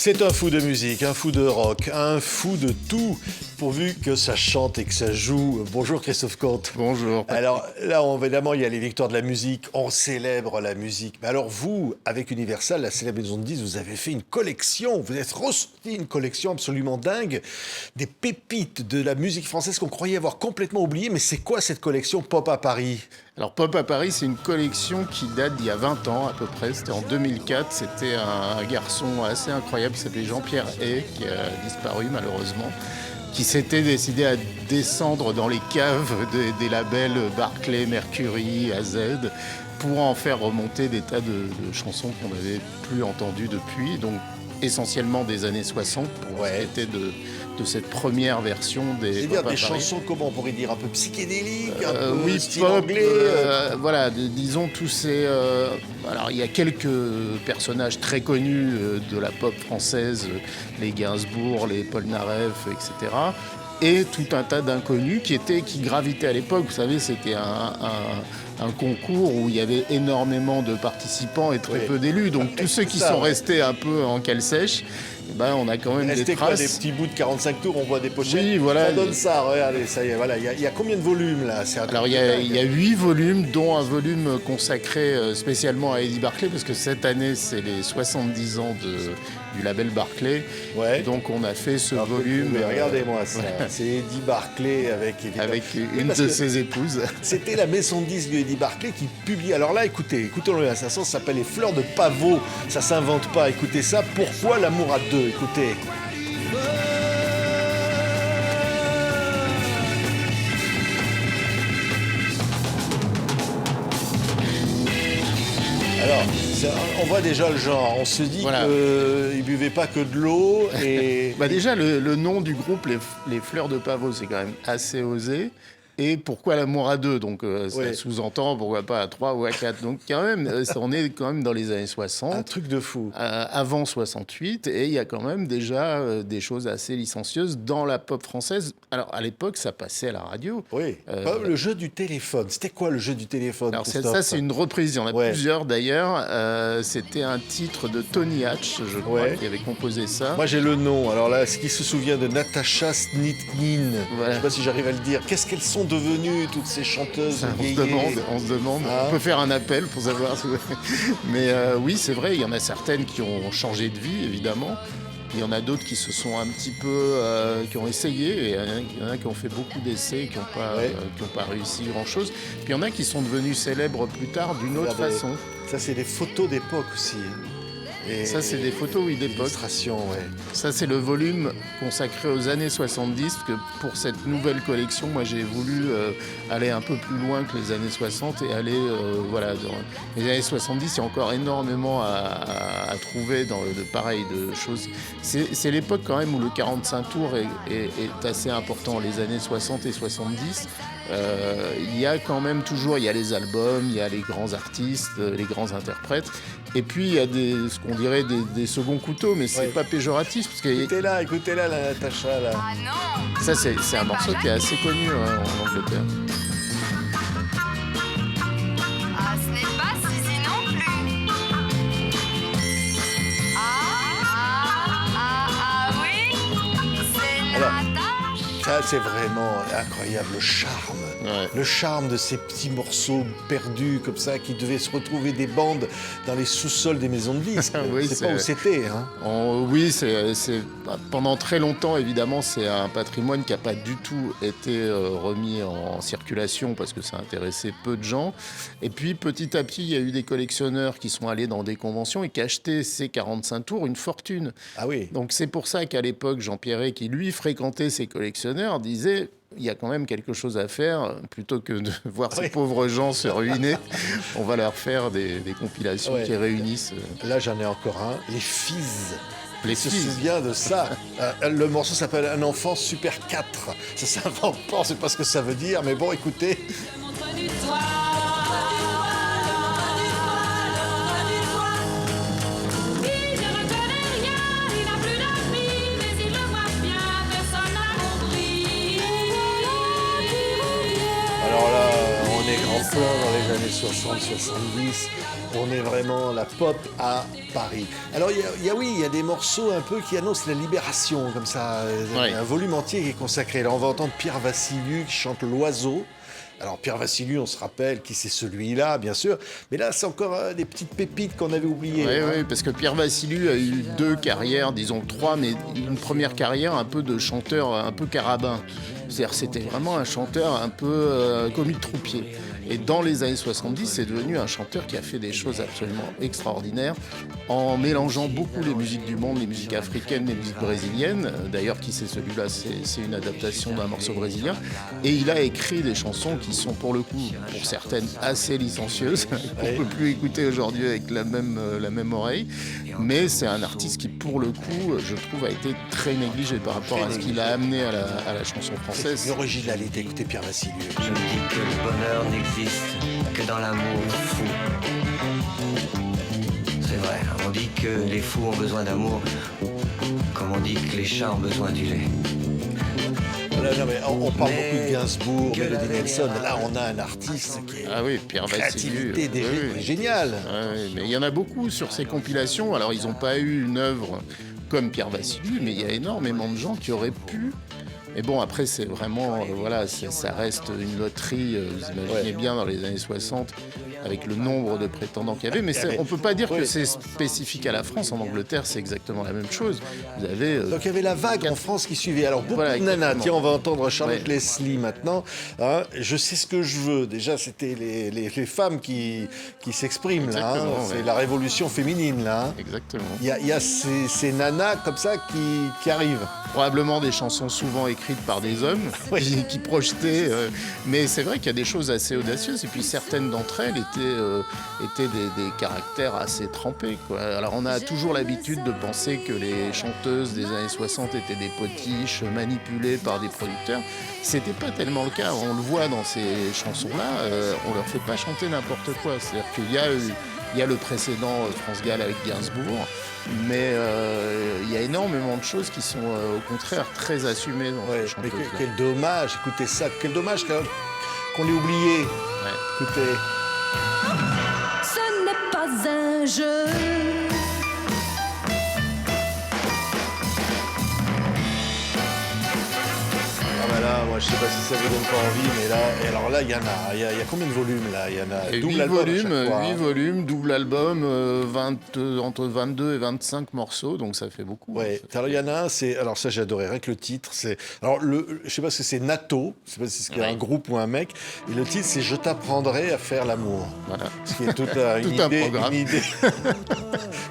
C'est un fou de musique, un fou de rock, un fou de tout, pourvu que ça chante et que ça joue. Bonjour Christophe Comte. Bonjour. Alors là, évidemment, il y a les victoires de la musique, on célèbre la musique. Mais alors vous, avec Universal, la célèbre maison de disques, vous avez fait une collection, vous êtes ressorti une collection absolument dingue, des pépites de la musique française qu'on croyait avoir complètement oubliées. Mais c'est quoi cette collection Pop à Paris ? Alors Pop à Paris, c'est une collection qui date d'il y a 20 ans à peu près. C'était en 2004. C'était un garçon assez incroyable qui s'appelait Jean-Pierre Hay, qui a disparu malheureusement, qui s'était décidé à descendre dans les caves des labels Barclay, Mercury, AZ, pour en faire remonter des tas de chansons qu'on n'avait plus entendues depuis, donc essentiellement des années 60, pour traiter de cette première version des C'est-à-dire des chansons, comment on pourrait dire, un peu psychédéliques, un peu oui, style pop, anglais voilà, disons tous ces... alors il y a quelques personnages très connus de la pop française, les Gainsbourg, les Paul Naref, etc. Et tout un tas d'inconnus qui gravitaient à l'époque. Vous savez, c'était un concours où il y avait énormément de participants et très peu d'élus. Donc tous ceux qui sont restés un peu en cale sèche, on a quand même des traces. Quoi, des petits bouts de 45 tours, on voit des pochettes. Oui, voilà. Ça donne ça, regardez, ça y est, voilà. Il y a combien de volumes là ? Alors il y a 8 volumes, dont un volume consacré spécialement à Eddie Barclay, parce que cette année c'est les 70 ans du label Barclay. Ouais. Donc on a fait ce volume. Regardez-moi ça, c'est Eddie Barclay avec une de ses épouses. C'était la maison de disques de Eddie Barclay qui publie. Alors là, écoutons-le, ça s'appelle Les Fleurs de Pavot. Ça s'invente pas. Écoutez ça. Pourquoi l'amour à deux ? Écoutez. Alors, on voit déjà le genre. On se dit voilà. qu'il buvait pas que de l'eau. Et... déjà, le nom du groupe, les Fleurs de Pavot, c'est quand même assez osé. Et pourquoi l'amour à deux ? Donc ça sous-entend pourquoi pas à 3 ou à 4. Donc quand même, on est quand même dans les années 60. Un truc de fou. Avant 68, et il y a quand même déjà des choses assez licencieuses dans la pop française. Alors à l'époque, ça passait à la radio. Oui. Le jeu du téléphone. C'était quoi le jeu du téléphone ? Alors ça, c'est une reprise. Il y en a plusieurs d'ailleurs. C'était un titre de Tony Hatch, je crois, qui avait composé ça. Moi j'ai le nom. Alors là, ce qui se souvient de Natacha Snitkin. Je ne sais pas si j'arrive à le dire. Qu'est-ce qu'elles sont devenues toutes ces chanteuses ? On se demande. On peut faire un appel pour savoir. Mais oui, c'est vrai, il y en a certaines qui ont changé de vie, évidemment. Il y en a d'autres qui se sont un petit peu... qui ont essayé. Et il y en a qui ont fait beaucoup d'essais et qui n'ont pas réussi grand-chose. Puis il y en a qui sont devenus célèbres plus tard d'une autre façon. Ça, c'est des photos d'époque aussi. Et ça, c'est des photos, d'époque. Ça, c'est le volume consacré aux années 70, parce que pour cette nouvelle collection, moi, j'ai voulu aller un peu plus loin que les années 60 et aller, dans les années 70, il y a encore énormément à trouver dans de choses. C'est l'époque, quand même, où le 45 tours est assez important, les années 60 et 70. Il y a quand même toujours, il y a les albums, il y a les grands artistes, les grands interprètes, et puis il y a ce qu'on dirait des seconds couteaux, mais c'est pas péjoratif. Parce que écoutez là, la Natacha, là. Ah non ! Ça, c'est un morceau qui est assez connu en Angleterre. Ah, ce n'est pas Zizi non plus. Oui, c'est Natacha. Ça, c'est vraiment incroyable, le charme. Le charme de ces petits morceaux perdus comme ça qui devaient se retrouver des bandes dans les sous-sols des maisons de disques. C'est pas où c'était. Pendant très longtemps, évidemment, c'est un patrimoine qui n'a pas du tout été remis en circulation parce que ça intéressait peu de gens. Et puis petit à petit, il y a eu des collectionneurs qui sont allés dans des conventions et qui achetaient ces 45 tours une fortune. Ah oui. Donc c'est pour ça qu'à l'époque, Jean-Pierre Hay, qui lui fréquentait ces collectionneurs, disait... Il y a quand même quelque chose à faire, plutôt que de voir ces pauvres gens se ruiner. On va leur faire des compilations qui réunissent. Là, j'en ai encore un. Les Fizz. Je se souviens de ça. Le morceau s'appelle Un enfant super 4. Ça s'invente pas, on ne sait pas ce que ça veut dire, mais bon, écoutez. Alors là, on est en plein dans les années 60-70. On est vraiment la pop à Paris. Alors, il y a des morceaux un peu qui annoncent la libération, comme ça. Ouais. Un volume entier qui est consacré. Là, on va entendre Pierre Vassiliou qui chante L'Oiseau. Alors, Pierre Vassiliou, on se rappelle qui c'est celui-là, bien sûr. Mais là, c'est encore des petites pépites qu'on avait oubliées. Oui, parce que Pierre Vassiliou a eu 2 carrières, disons 3, mais une première carrière un peu de chanteur, un peu carabin. C'est-à-dire c'était vraiment un chanteur un peu commis de troupier. Et dans les années 70, c'est devenu un chanteur qui a fait des choses absolument extraordinaires en mélangeant beaucoup les musiques du monde, les musiques africaines, les musiques brésiliennes. D'ailleurs, qui c'est celui-là? C'est une adaptation d'un morceau brésilien. Et il a écrit des chansons qui sont pour le coup, pour certaines, assez licencieuses, qu'on ne peut plus écouter aujourd'hui avec la même oreille. Mais c'est un artiste qui, pour le coup, je trouve, a été très négligé par rapport à ce qu'il a amené à la chanson française. L'originalité, écoutez Pierre Vassiliou. Je me dis que le bonheur n'existe que dans l'amour fou. C'est vrai, on dit que les fous ont besoin d'amour, comme on dit que les chats ont besoin du lait. Non, mais on parle Mais beaucoup de Gainsbourg, que Mélodie la Nelson. Là, on a un artiste qui est Ah oui, Pierre Vassiliou. créativité géniale. Ouais, mais il y en a beaucoup sur ces compilations. Alors, ils n'ont pas eu une œuvre comme Pierre Vassiliou, mais il y a énormément de gens qui auraient pu. Mais bon, après, c'est vraiment, ça reste une loterie, vous imaginez bien, dans les années 60, avec le nombre de prétendants qu'il y avait. Mais on ne peut pas dire que c'est spécifique à la France. En Angleterre, c'est exactement la même chose. Vous avez... Donc il y avait la vague en France qui suivait. Alors beaucoup Voilà, de nanas. exactement. Tiens, on va entendre Charlotte Ouais. Leslie maintenant. Hein, je sais ce que je veux. Déjà, c'était les femmes qui s'expriment là. Hein. Exactement, C'est ouais. la révolution féminine là. Hein. Exactement. Il y a ces nanas comme ça qui arrivent. Probablement des chansons souvent écrites par des hommes qui projetaient. Mais c'est vrai qu'il y a des choses assez audacieuses. Et puis certaines d'entre elles étaient des caractères assez trempés, quoi. Alors on a toujours l'habitude de penser que les chanteuses des années 60 étaient des potiches manipulées par des producteurs. C'était pas tellement le cas. On le voit dans ces chansons-là. On leur fait pas chanter n'importe quoi. C'est-à-dire qu'il y a le précédent France Gall avec Gainsbourg, mais il y a énormément de choses qui sont au contraire très assumées dans Ouais, ces mais chanteuses. quel dommage. Écoutez ça. Quel dommage qu'on l'ait oublié. Ouais. Écoutez. Ce n'est pas un jeu. Ah bah là, moi je sais pas si ça vous donne pas envie, mais là, et alors là, il y en a. Il y a combien de volumes là? Il y en a Et double 8 album à volumes, chaque fois, 8 hein. volumes, double album, entre 22 et 25 morceaux, donc ça fait beaucoup. Ouais. Alors il y en a un, alors ça j'adorais, rien que le titre, je sais pas si c'est Nato, je sais pas si c'est un groupe ou un mec, et le titre c'est Je t'apprendrai à faire l'amour. Voilà. Ce qui est toute Tout un programme.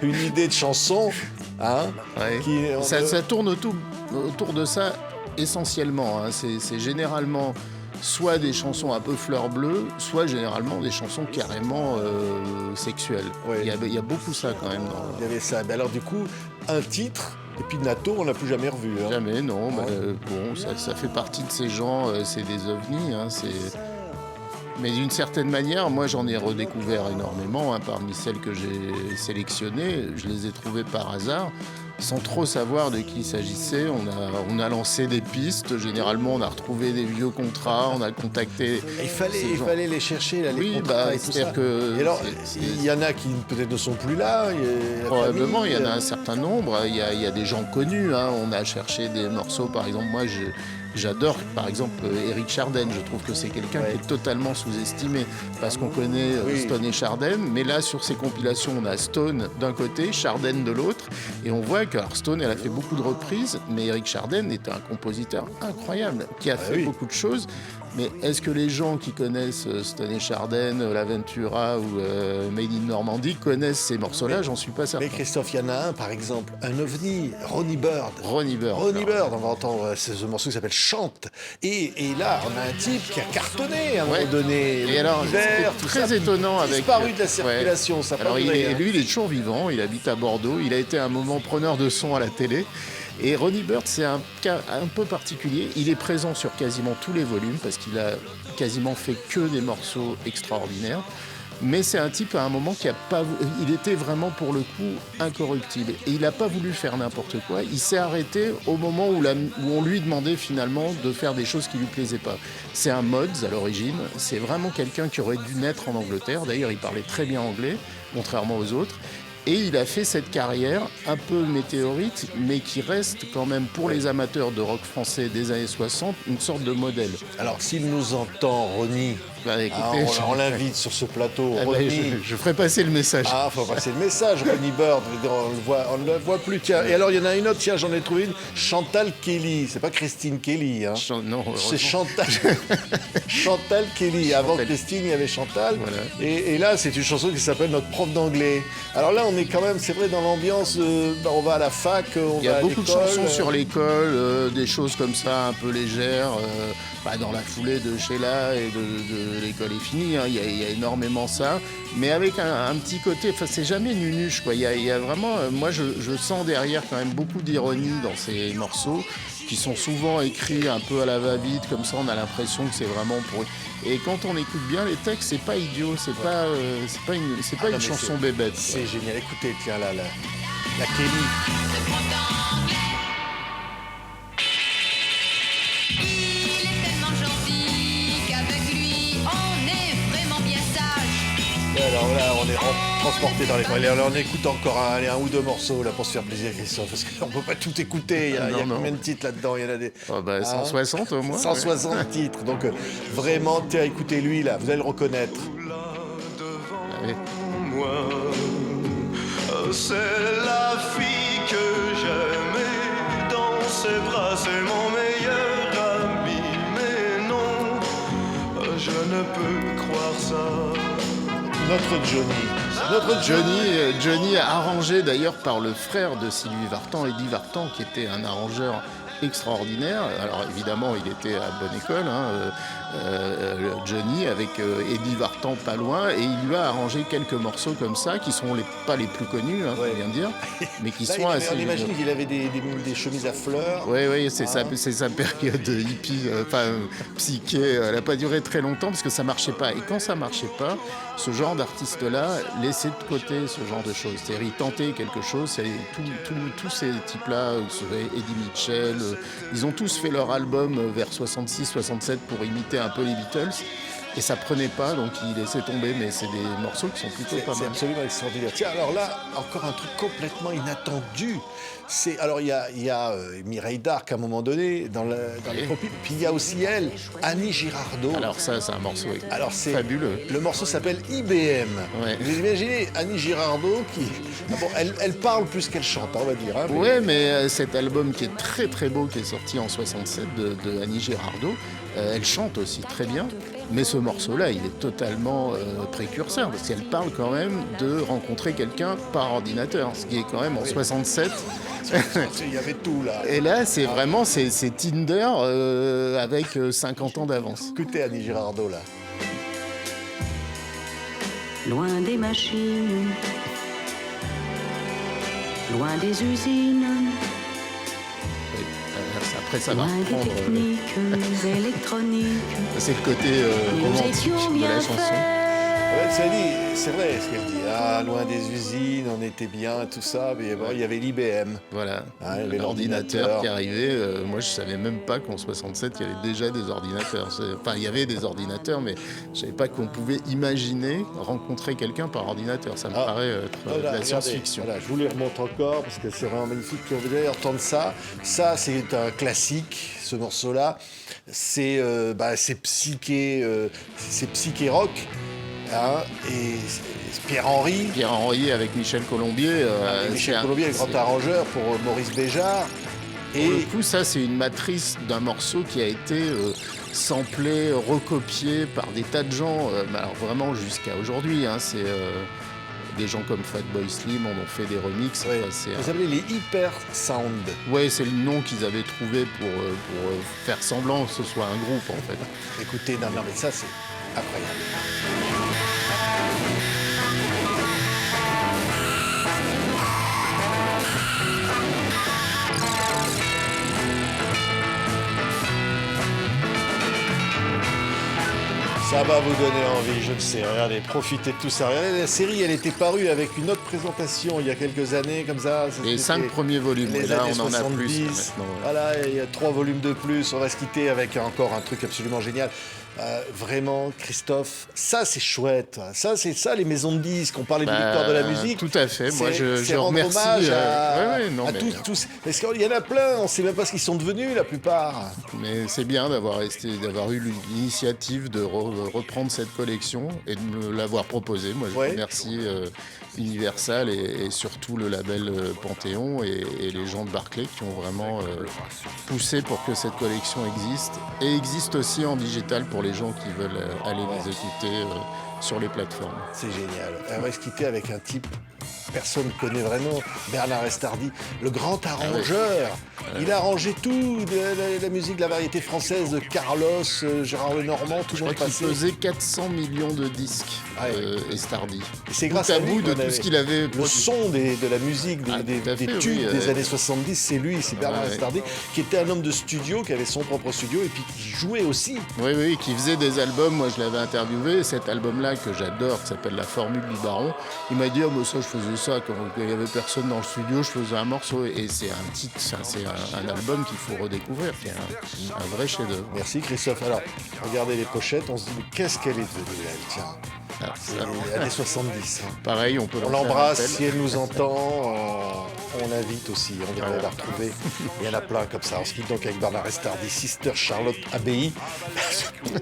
une idée de chanson, hein. Ouais. Ça tourne autour de ça essentiellement, hein. C'est généralement soit des chansons un peu fleur bleue, soit généralement des chansons carrément sexuelles. Ouais. Il y a beaucoup ça quand même. Il y avait ça. Mais alors du coup, un titre, et puis Nato, on l'a plus jamais revu. Hein. Jamais, non. Ouais. Bon, ça fait partie de ces gens, c'est des ovnis. Hein, mais d'une certaine manière, moi j'en ai redécouvert énormément. Hein, parmi celles que j'ai sélectionnées, je les ai trouvées par hasard, sans trop savoir de qui il s'agissait. On a lancé des pistes. Généralement, on a retrouvé des vieux contrats, on a contacté. Il fallait les chercher, là, les Oui, contrats et tout c'est-à-dire ça. que. Et alors, c'est- il y en a qui peut-être ne sont plus là. La Probablement, il y en a famille, un certain nombre. Il y a des gens connus. Hein. On a cherché des morceaux, par exemple, moi j'adore, par exemple, Éric Chardin. Je trouve que c'est quelqu'un Ouais. qui est totalement sous-estimé parce qu'on connaît Oui. Stone et Chardin. Mais là, sur ces compilations, on a Stone d'un côté, Chardin de l'autre. Et on voit que alors, Stone, elle a fait beaucoup de reprises, mais Éric Chardin est un compositeur incroyable qui a fait oui. beaucoup de choses. Mais est-ce que les gens qui connaissent Stone et Chardin, L'Aventura ou Made in Normandie connaissent ces morceaux-là? J'en suis pas certain. Mais Christophe, il y en a un, par exemple, un ovni, Ronnie Bird. Ronnie Bird. Ronnie Bird, on va entendre ce morceau qui s'appelle Chante. Et là, on a un type qui a cartonné à un Ouais. moment donné. Et alors, L'hiver, c'est tout très ça, étonnant avec. disparu de la circulation, ça a pas Alors, duré, hein. lui, il est toujours vivant. Il habite à Bordeaux. Il a été un moment preneur de son à la télé. Et Ronnie Bird, c'est un cas un peu particulier. Il est présent sur quasiment tous les volumes parce qu'il a quasiment fait que des morceaux extraordinaires. Mais c'est un type à un moment qui a pas, il était vraiment pour le coup incorruptible. Et il n'a pas voulu faire n'importe quoi. Il s'est arrêté au moment où on lui demandait finalement de faire des choses qui lui plaisaient pas. C'est un Mods à l'origine. C'est vraiment quelqu'un qui aurait dû naître en Angleterre. D'ailleurs, il parlait très bien anglais, contrairement aux autres. Et il a fait cette carrière un peu météorite, mais qui reste quand même pour les amateurs de rock français des années 60 une sorte de modèle. Alors, s'il nous entend, Ronnie, Écoutez, on l'invite sur ce plateau. ben, Ronnie, je ferai passer le message. ah, faut passer le message, Ronnie Bird. On ne le voit plus. Tiens, et alors, il y en a une autre. Tiens, j'en ai trouvé une. Chantal Kelly. C'est pas Christine Kelly. Hein. Non, C'est heureusement. Chantal Kelly. Avant Chantal. Christine, il y avait Chantal. Voilà. Et là, c'est une chanson qui s'appelle Notre prof d'anglais. Alors là, on est quand même, c'est vrai, dans l'ambiance. On va à la fac, on Il y va a à beaucoup de l'école. chansons sur l'école, des choses comme ça un peu légères, dans la foulée de Sheila et de l'école est finie, hein, il y a énormément ça, mais avec un petit côté, enfin c'est jamais nunuche quoi, il y a vraiment, moi je sens derrière quand même beaucoup d'ironie dans ces morceaux qui sont souvent écrits un peu à la va-vite, comme ça on a l'impression que c'est vraiment pour... Et quand on écoute bien les textes, c'est pas idiot, c'est pas Non, une mais chanson bébête. C'est génial. Écoutez, tiens, là, la Kelly. Il est tellement gentil qu'avec lui, on est vraiment bien sage. Et alors là, on est transporté dans les coins. Alors on écoute encore un ou deux morceaux là pour se faire plaisir, Christophe, parce qu'on peut pas tout écouter. Il y a Non. combien de titres là-dedans? Il y en a des 160 au moins. 160 titres. Donc vraiment, tiens, écoutez lui là, vous allez le reconnaître. Ouais. Moi, c'est la fille que j'aimais dans ses bras, c'est mon meilleur ami. Mais non, je ne peux croire ça. Notre Johnny. Johnny arrangé d'ailleurs par le frère de Sylvie Vartan, Eddie Vartan, qui était un arrangeur extraordinaire. Alors évidemment, il était à bonne école, Johnny, avec Eddie Vartan pas loin, et il lui a arrangé quelques morceaux comme ça, qui sont pas les plus connus, Ouais. faut bien dire, mais qui Là, sont assez... on imagine qu'il avait des chemises à fleurs. Oui, c'est sa période hippie, psyché. Elle n'a pas duré très longtemps parce que ça marchait pas. Et quand ça marchait pas, ce genre d'artiste-là laissait de côté ce genre de choses. C'est-à-dire, il tentait quelque chose. Tous ces types-là, Eddie Mitchell, ils ont tous fait leur album vers 66-67 pour imiter un peu les Beatles. Et ça prenait pas, donc il laissait tomber. Mais c'est des morceaux qui sont plutôt pas C'est mal. absolument extraordinaire. Tiens, alors là, encore un truc complètement inattendu. Alors, il y a Mireille d'Arc à un moment donné dans les compiles. Puis il y a aussi elle, Annie Girardot. Alors ça, c'est un morceau Alors, c'est fabuleux. Le morceau s'appelle IBM. Ouais. Vous imaginez Annie Girardot qui... Ah bon, elle parle plus qu'elle chante, on va dire. Hein, mais- Ouais, mais cet album qui est très très beau, qui est sorti en 67 de Annie Girardot, elle chante aussi très bien. Mais ce morceau-là, il est totalement précurseur, parce qu'elle parle quand même de rencontrer quelqu'un par ordinateur, ce qui est quand même en 67. Il y avait tout là. Et là, c'est vraiment c'est Tinder avec 50 ans d'avance. Écoutez Annie Girardot là. Loin des machines, loin des usines, Oui. Après, ça va loin des reprendre. techniques électroniques. C'est le côté Nous romantique étions de bien la chanson. Ouais, faits. ça dit, c'est vrai ce qu'elle dit. Ah, loin des usines, on était bien, tout ça. Mais bon, il y avait l'IBM. Voilà, Ah, il y avait l'ordinateur l'ordinateur. qui arrivait. Moi, je savais même pas qu'en 67, il y avait déjà des ordinateurs. Enfin, il y avait des ordinateurs, mais je savais pas qu'on pouvait imaginer rencontrer quelqu'un par ordinateur. Ça me Ah. paraît être de Voilà, la regardez, science-fiction. Voilà, je vous les remonte encore parce que c'est vraiment magnifique. Puis on va entendre ça. Ça, c'est un classique, ce morceau-là. C'est psyché rock. Hein, et c'est Pierre-Henry. Pierre-Henry avec Michel Colombier. Michel Colombier, le grand arrangeur pour Maurice Béjart. Pour le coup, ça, c'est une matrice d'un morceau qui a été samplé, recopié par des tas de gens, mais alors vraiment jusqu'à aujourd'hui. C'est des gens comme Fatboy Slim en ont fait des remixes. Ouais. Enfin, c'est Vous appelez les Hyper Sound. Ouais, c'est le nom qu'ils avaient trouvé pour faire semblant que ce soit un groupe, en fait. Écoutez, non, mais ça, c'est incroyable. Ça va vous donner envie, je le sais. Regardez, profitez de tout ça. Regardez, la série, elle était parue avec une autre présentation il y a quelques années, comme ça. Les 5 premiers volumes, Les et là années on en a plus. 70. Maintenant, ouais. Voilà, il y a 3 volumes de plus. On va se quitter avec encore un truc absolument génial. Vraiment, Christophe, ça c'est chouette. Ça, c'est ça, les maisons de disques. On parlait de l'histoire de la musique. Tout à fait. Moi, je c'est rendre remercie. hommage non, mais- tous. Parce qu'il y en a plein, on ne sait même pas ce qu'ils sont devenus, la plupart. Mais c'est bien d'avoir eu l'initiative de reprendre cette collection et de me l'avoir proposée. Moi, je Ouais. remercie Universal et surtout le label Panthéon et les gens de Barclay qui ont vraiment poussé pour que cette collection existe et existe aussi en digital pour les gens qui veulent aller les écouter sur les plateformes. C'est génial. On va se quitter avec un type, personne ne connaît vraiment, Bernard Estardi, le grand arrangeur. Il a arrangé tout, la musique de la variété française de Carlos, Gérard Lenormand, tout Je le crois monde qu'il passé. pesait 400 millions de disques, Et Estardi. c'est Bout grâce à à lui bout de qu'on tout ce qu'il avait le produit. son de la musique, Ah, des tout à fait, tubes oui, des années 70, c'est lui, c'est Bernard ouais. Estardi, qui était un homme de studio, qui avait son propre studio et puis qui jouait aussi. Oui, qui faisait des albums. Moi, je l'avais interviewé. Et cet album-là que j'adore, qui s'appelle La Formule du Baron, il m'a dit, ça, je faisais ça quand il n'y avait personne dans le studio, je faisais un morceau. Et c'est un titre, c'est un album qu'il faut redécouvrir, qui est un vrai chef-d'œuvre. Merci Christophe. Alors, regardez les pochettes, on se dit, mais qu'est-ce qu'elle est devenue, elle, tiens. Alors, C'est ça, les années 70. hein. pareil, on peut On lancer un l'embrasse appel. si elle nous entend. On l'invite aussi, on viendra la retrouver. Il y en a plein comme ça. On se quitte donc avec Bernard Estardi, Sister Charlotte Abbaye.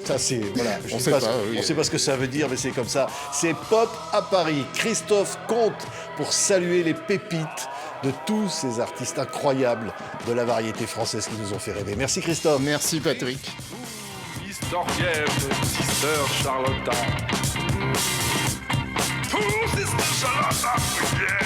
Ça, c'est. Voilà. Je On sais sait pas, pas, oui. on sait pas ce que ça veut dire, mais c'est comme ça. C'est Pop à Paris. Christophe compte pour saluer les pépites de tous ces artistes incroyables de la variété française qui nous ont fait rêver. Merci Christophe. Merci Patrick. Historienne, Sister Charlotta. Sister Charlotta, yeah.